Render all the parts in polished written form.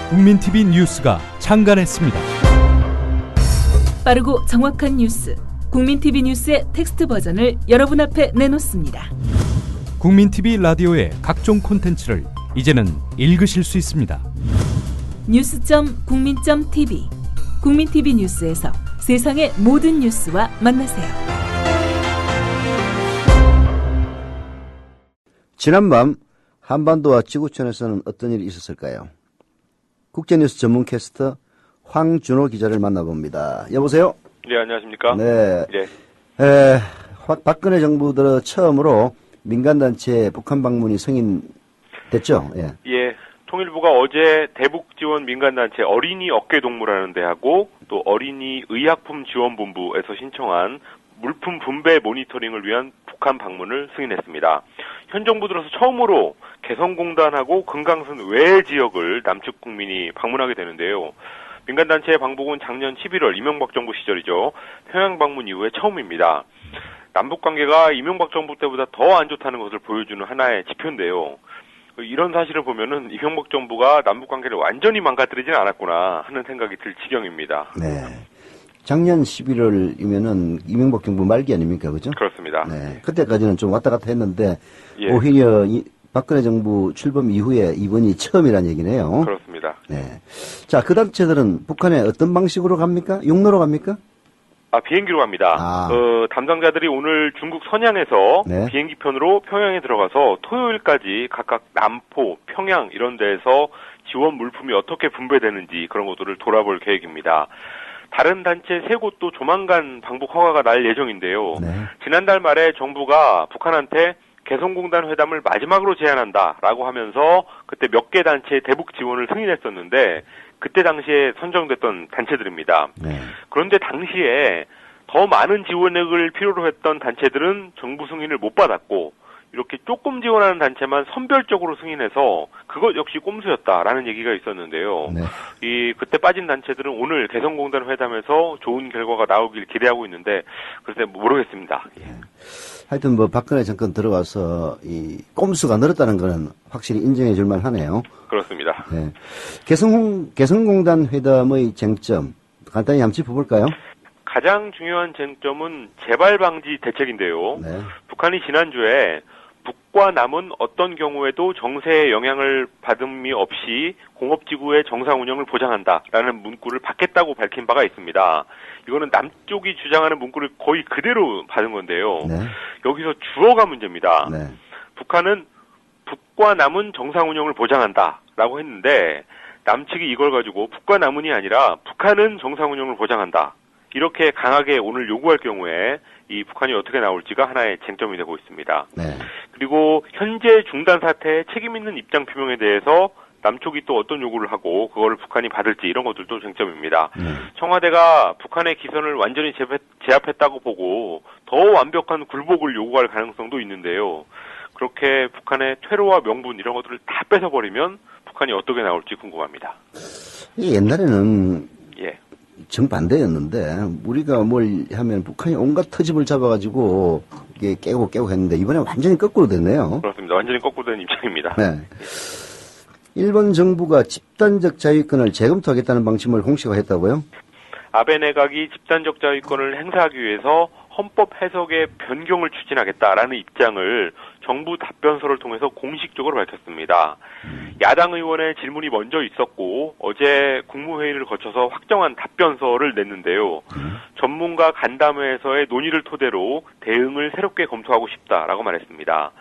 국민TV 뉴스가 창간했습니다. 빠르고 정확한 뉴스, 국민TV 뉴스의 텍스트 버전을 여러분 앞에 내놓습니다. 국민TV 라디오의 각종 콘텐츠를 이제는 읽으실 수 있습니다. 뉴스.국민.tv, 국민TV 뉴스에서 세상의 모든 뉴스와 만나세요. 지난밤 한반도와 지구촌에서는 어떤 일이 있었을까요? 국제뉴스 전문 캐스터 황준호 기자를 만나봅니다. 여보세요? 네, 안녕하십니까? 네. 네. 박근혜 정부 들어 처음으로 민간단체 북한 방문이 승인됐죠? 예. 예. 통일부가 어제 대북 지원 민간단체 어린이 어깨동무라는 데하고 또 어린이 의약품 지원본부에서 신청한 물품 분배 모니터링을 위한 북한 방문을 승인했습니다. 현 정부 들어서 처음으로 개성공단하고 금강산 외 지역을 남측 국민이 방문하게 되는데요. 민간단체의 방북은 작년 11월 이명박 정부 시절이죠. 평양 방문 이후에 처음입니다. 남북관계가 이명박 정부 때보다 더 안 좋다는 것을 보여주는 하나의 지표인데요. 이런 사실을 보면은 이명박 정부가 남북관계를 완전히 망가뜨리진 않았구나 하는 생각이 들 지경입니다. 네. 작년 11월이면은 이명박 정부 말기 아닙니까, 그죠? 그렇습니다. 네. 그때까지는 좀 왔다 갔다 했는데 예. 오히려 박근혜 정부 출범 이후에 이번이 처음이란 얘기네요. 그렇습니다. 네. 자, 그 단체들은 북한에 어떤 방식으로 갑니까? 육로로 갑니까? 비행기로 갑니다. 담당자들이 오늘 중국 선양에서 네. 비행기편으로 평양에 들어가서 토요일까지 각각 남포, 평양 이런 데에서 지원 물품이 어떻게 분배되는지 그런 것들을 돌아볼 계획입니다. 다른 단체 3곳도 조만간 방북 허가가 날 예정인데요. 네. 지난달 말에 정부가 북한한테 개성공단 회담을 마지막으로 제안한다라고 하면서 그때 몇 개 단체의 대북 지원을 승인했었는데 그때 당시에 선정됐던 단체들입니다. 네. 그런데 당시에 더 많은 지원액을 필요로 했던 단체들은 정부 승인을 못 받았고 이렇게 조금 지원하는 단체만 선별적으로 승인해서 그것 역시 꼼수였다라는 얘기가 있었는데요. 네. 그때 빠진 단체들은 오늘 개성공단 회담에서 좋은 결과가 나오길 기대하고 있는데 글쎄 모르겠습니다. 예. 하여튼 박근혜 정권 들어와서 이 꼼수가 늘었다는 거는 확실히 인정해 줄 만하네요. 그렇습니다. 네. 개성공단 회담의 쟁점 간단히 한번 짚어볼까요? 가장 중요한 쟁점은 재발 방지 대책인데요. 네. 북한이 지난주에 북과 남은 어떤 경우에도 정세에 영향을 받음이 없이 공업지구의 정상 운영을 보장한다라는 문구를 받겠다고 밝힌 바가 있습니다. 이거는 남쪽이 주장하는 문구를 거의 그대로 받은 건데요. 네. 여기서 주어가 문제입니다. 네. 북한은 북과 남은 정상 운영을 보장한다라고 했는데 남측이 이걸 가지고 북과 남은이 아니라 북한은 정상 운영을 보장한다. 이렇게 강하게 오늘 요구할 경우에 이 북한이 어떻게 나올지가 하나의 쟁점이 되고 있습니다. 네. 그리고 현재 중단 사태에 책임 있는 입장 표명에 대해서 남쪽이 또 어떤 요구를 하고 그거를 북한이 받을지 이런 것들도 쟁점입니다. 청와대가 북한의 기선을 완전히 제압했다고 보고 더 완벽한 굴복을 요구할 가능성도 있는데요. 그렇게 북한의 퇴로와 명분 이런 것들을 다 뺏어버리면 북한이 어떻게 나올지 궁금합니다. 옛날에는 예. 정반대였는데 우리가 뭘 하면 북한이 온갖 터집을 잡아가지고 이게 깨고 했는데 이번에 완전히 거꾸로 됐네요. 그렇습니다. 완전히 거꾸로 된 입장입니다. 네. 일본 정부가 집단적 자위권을 재검토하겠다는 방침을 공식화했다고요? 아베 내각이 집단적 자위권을 행사하기 위해서 헌법 해석의 변경을 추진하겠다라는 입장을 정부 답변서를 통해서 공식적으로 밝혔습니다. 야당 의원의 질문이 먼저 있었고 어제 국무회의를 거쳐서 확정한 답변서를 냈는데요. 전문가 간담회에서의 논의를 토대로 대응을 새롭게 검토하고 싶다라고 말했습니다.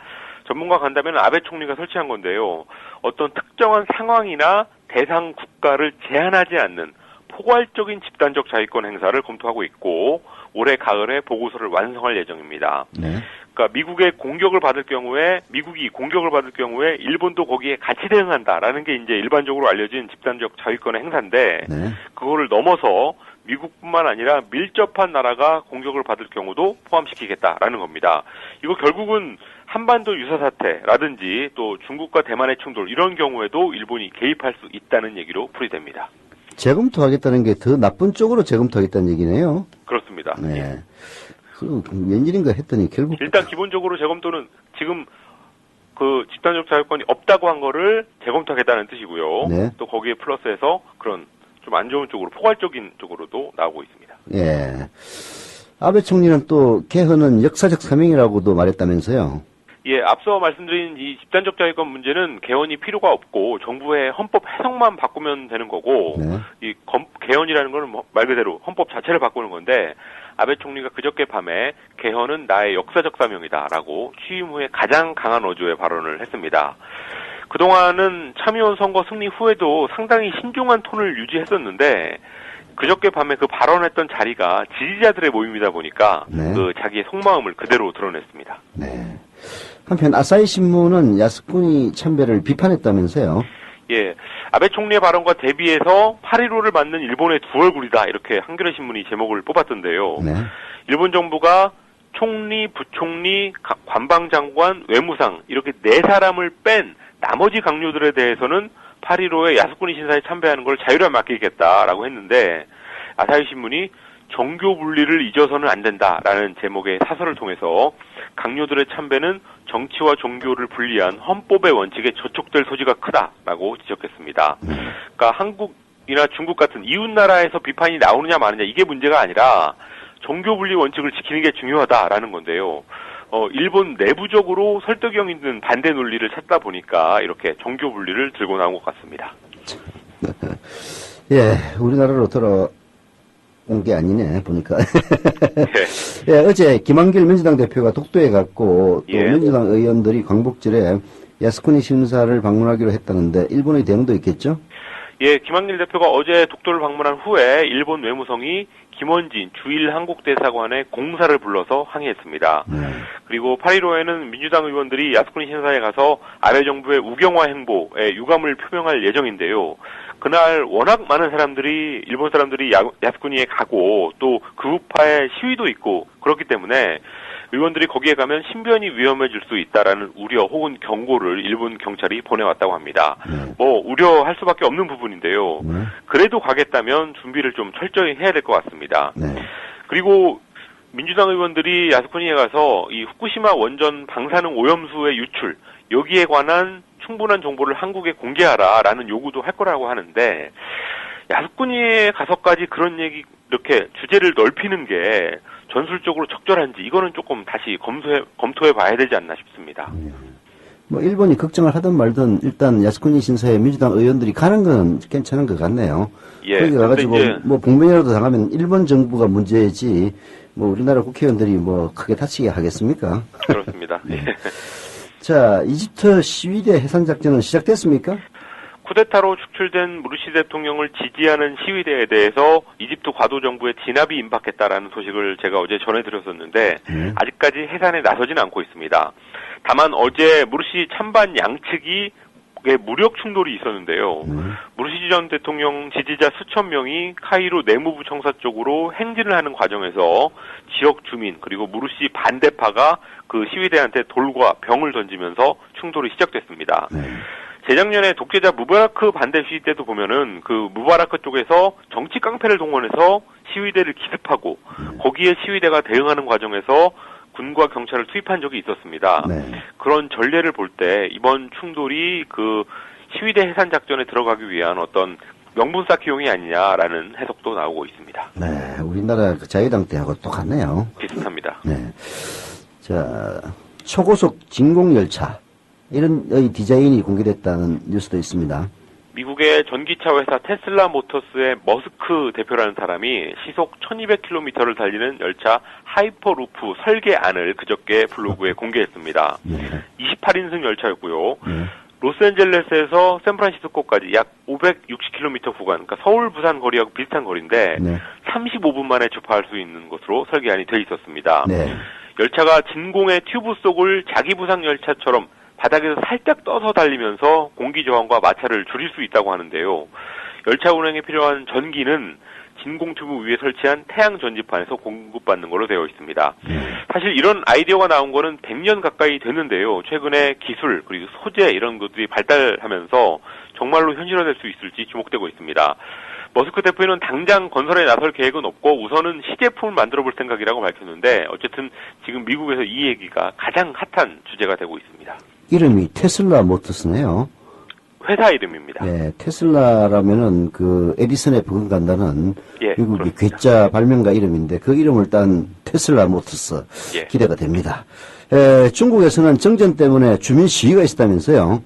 전문가 간담회는 아베 총리가 설치한 건데요. 어떤 특정한 상황이나 대상 국가를 제한하지 않는 포괄적인 집단적 자위권 행사를 검토하고 있고 올해 가을에 보고서를 완성할 예정입니다. 네. 그러니까 미국이 공격을 받을 경우에 일본도 거기에 같이 대응한다라는 게 이제 일반적으로 알려진 집단적 자위권의 행사인데 네. 그거를 넘어서 미국뿐만 아니라 밀접한 나라가 공격을 받을 경우도 포함시키겠다라는 겁니다. 이거 결국은 한반도 유사 사태라든지 또 중국과 대만의 충돌 이런 경우에도 일본이 개입할 수 있다는 얘기로 풀이됩니다. 재검토하겠다는 게 더 나쁜 쪽으로 재검토하겠다는 얘기네요. 그렇습니다. 네. 예. 그, 웬일인가 했더니 결국. 일단 기본적으로 재검토는 지금 그 집단적 자율권이 없다고 한 거를 재검토하겠다는 뜻이고요. 네. 또 거기에 플러스해서 그런 좀 안 좋은 쪽으로 포괄적인 쪽으로도 나오고 있습니다. 예. 아베 총리는 또 개헌은 역사적 사명이라고도 말했다면서요. 예, 앞서 말씀드린 이 집단적 자율권 문제는 개헌이 필요가 없고 정부의 헌법 해석만 바꾸면 되는 거고 네. 이 개헌이라는 건 말 그대로 헌법 자체를 바꾸는 건데 아베 총리가 그저께 밤에 개헌은 나의 역사적 사명이다라고 취임 후에 가장 강한 어조의 발언을 했습니다. 그동안은 참의원 선거 승리 후에도 상당히 신중한 톤을 유지했었는데 그저께 밤에 그 발언했던 자리가 지지자들의 모임이다 보니까 네. 그 자기의 속마음을 그대로 드러냈습니다. 네. 한편 아사히 신문은 야스쿠니 참배를 비판했다면서요. 예, 아베 총리의 발언과 대비해서 8.15를 맞는 일본의 두 얼굴이다 이렇게 한겨레 신문이 제목을 뽑았던데요. 네. 일본 정부가 총리, 부총리, 관방장관, 외무상 이렇게 네 사람을 뺀 나머지 강요들에 대해서는 8.15의 야스쿠니 신사에 참배하는 걸 자유롭게 맡기겠다라고 했는데 아사히 신문이 정교 분리를 잊어서는 안 된다라는 제목의 사설을 통해서 강요들의 참배는 정치와 종교를 분리한 헌법의 원칙에 저촉될 소지가 크다라고 지적했습니다. 그러니까 한국이나 중국 같은 이웃나라에서 비판이 나오느냐 마느냐 이게 문제가 아니라 종교 분리 원칙을 지키는 게 중요하다라는 건데요. 일본 내부적으로 설득력 있는 반대 논리를 찾다 보니까 이렇게 종교 분리를 들고 나온 것 같습니다. 예, 우리나라로 돌아온 게 아니네, 보니까. 네. 예, 어제 김한길 민주당 대표가 독도에 갔고, 또 예. 민주당 의원들이 광복절에 야스쿠니 신사를 방문하기로 했다는데, 일본의 대응도 있겠죠? 예, 김한길 대표가 어제 독도를 방문한 후에 일본 외무성이 김원진 주일 한국대사관에 공사를 불러서 항의했습니다. 그리고 8.15에는 민주당 의원들이 야스쿠니 신사에 가서 아베 정부의 우경화 행보에 유감을 표명할 예정인데요. 그날 워낙 많은 사람들이 일본 사람들이 야스쿠니에 가고 또 극우파의 시위도 있고 그렇기 때문에 의원들이 거기에 가면 신변이 위험해질 수 있다라는 우려 혹은 경고를 일본 경찰이 보내왔다고 합니다. 뭐 우려할 수밖에 없는 부분인데요. 그래도 가겠다면 준비를 좀 철저히 해야 될 것 같습니다. 네. 그리고 민주당 의원들이 야스쿠니에 가서 이 후쿠시마 원전 방사능 오염수의 유출 여기에 관한 충분한 정보를 한국에 공개하라라는 요구도 할 거라고 하는데 야스쿠니에 가서까지 그런 얘기 이렇게 주제를 넓히는 게 전술적으로 적절한지 이거는 조금 다시 검토해 봐야 되지 않나 싶습니다. 뭐 일본이 걱정을 하든 말든 일단 야스쿠니 신사에 민주당 의원들이 가는 건 괜찮은 것 같네요. 예, 거기 가가지고 이제 뭐 봉변이라도 당하면 일본 정부가 문제지 뭐 우리나라 국회의원들이 뭐 크게 다치게 하겠습니까? 그렇습니다. 자, 이집트 시위대 해산 작전은 시작됐습니까? 쿠데타로 축출된 무르시 대통령을 지지하는 시위대에 대해서 이집트 과도 정부의 진압이 임박했다라는 소식을 제가 어제 전해드렸었는데 아직까지 해산에 나서지는 않고 있습니다. 다만 어제 무르시 찬반 양측이 무력 충돌이 있었는데요. 무르시 전 대통령 지지자 수천 명이 카이로 내무부 청사 쪽으로 행진을 하는 과정에서 지역 주민 그리고 무르시 반대파가 그 시위대한테 돌과 병을 던지면서 충돌이 시작됐습니다. 재작년에 독재자 무바라크 반대 시위 때도 보면은 그 무바라크 쪽에서 정치 깡패를 동원해서 시위대를 기습하고 거기에 시위대가 대응하는 과정에서 군과 경찰을 투입한 적이 있었습니다. 네. 그런 전례를 볼 때 이번 충돌이 그 시위대 해산 작전에 들어가기 위한 어떤 명분 쌓기용이 아니냐라는 해석도 나오고 있습니다. 네, 우리나라 그 자유당 때하고 똑같네요. 비슷합니다. 네. 자, 초고속 진공열차. 이런 디자인이 공개됐다는 뉴스도 있습니다. 미국의 전기차 회사 테슬라 모터스의 머스크 대표라는 사람이 시속 1200km를 달리는 열차 하이퍼루프 설계안을 그저께 블로그에 공개했습니다. 28인승 열차였고요. 로스앤젤레스에서 샌프란시스코까지 약 560km 구간, 그러니까 서울 부산 거리하고 비슷한 거리인데 35분 만에 주파할 수 있는 것으로 설계안이 돼 있었습니다. 열차가 진공의 튜브 속을 자기 부상 열차처럼 바닥에서 살짝 떠서 달리면서 공기 저항과 마찰을 줄일 수 있다고 하는데요. 열차 운행에 필요한 전기는 진공 튜브 위에 설치한 태양 전지판에서 공급받는 걸로 되어 있습니다. 사실 이런 아이디어가 나온 거는 100년 가까이 됐는데요. 최근에 기술 그리고 소재 이런 것들이 발달하면서 정말로 현실화될 수 있을지 주목되고 있습니다. 머스크 대표는 당장 건설에 나설 계획은 없고 우선은 시제품을 만들어 볼 생각이라고 밝혔는데 어쨌든 지금 미국에서 이 얘기가 가장 핫한 주제가 되고 있습니다. 이름이 테슬라 모터스네요. 회사 이름입니다. 예, 테슬라라면은 그 에디슨에 버금간다는 예, 미국의 그렇습니다. 괴짜 발명가 이름인데 그 이름을 딴 테슬라 모터스 예. 기대가 됩니다. 중국에서는 정전 때문에 주민 시위가 있었다면서요?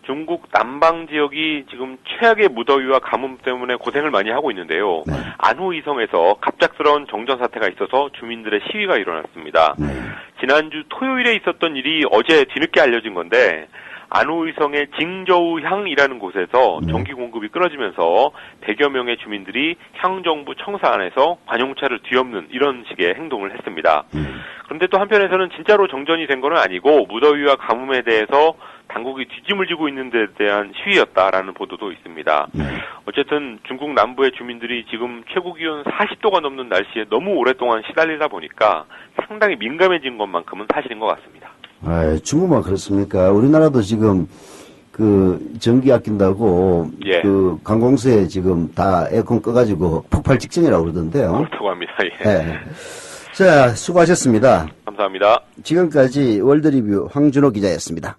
중국 남방 지역이 지금 최악의 무더위와 가뭄 때문에 고생을 많이 하고 있는데요. 네. 안후이성에서 갑작스러운 정전 사태가 있어서 주민들의 시위가 일어났습니다. 네. 지난주 토요일에 있었던 일이 어제 뒤늦게 알려진 건데 안후이성의 징저우향이라는 곳에서 전기 공급이 끊어지면서 100여 명의 주민들이 향정부 청사 안에서 관용차를 뒤엎는 이런 식의 행동을 했습니다. 그런데 또 한편에서는 진짜로 정전이 된 건 아니고 무더위와 가뭄에 대해서 당국이 뒷짐을 지고 있는 데 대한 시위였다라는 보도도 있습니다. 어쨌든 중국 남부의 주민들이 지금 최고 기온 40도가 넘는 날씨에 너무 오랫동안 시달리다 보니까 상당히 민감해진 것만큼은 사실인 것 같습니다. 중국만 그렇습니까? 우리나라도 지금 그 전기 아낀다고 예. 그 관공서에 지금 다 에어컨 꺼가지고 폭발 직전이라고 그러던데요. 그렇다고 합니다. 예. 네. 자, 수고하셨습니다. 감사합니다. 지금까지 월드리뷰 황준호 기자였습니다.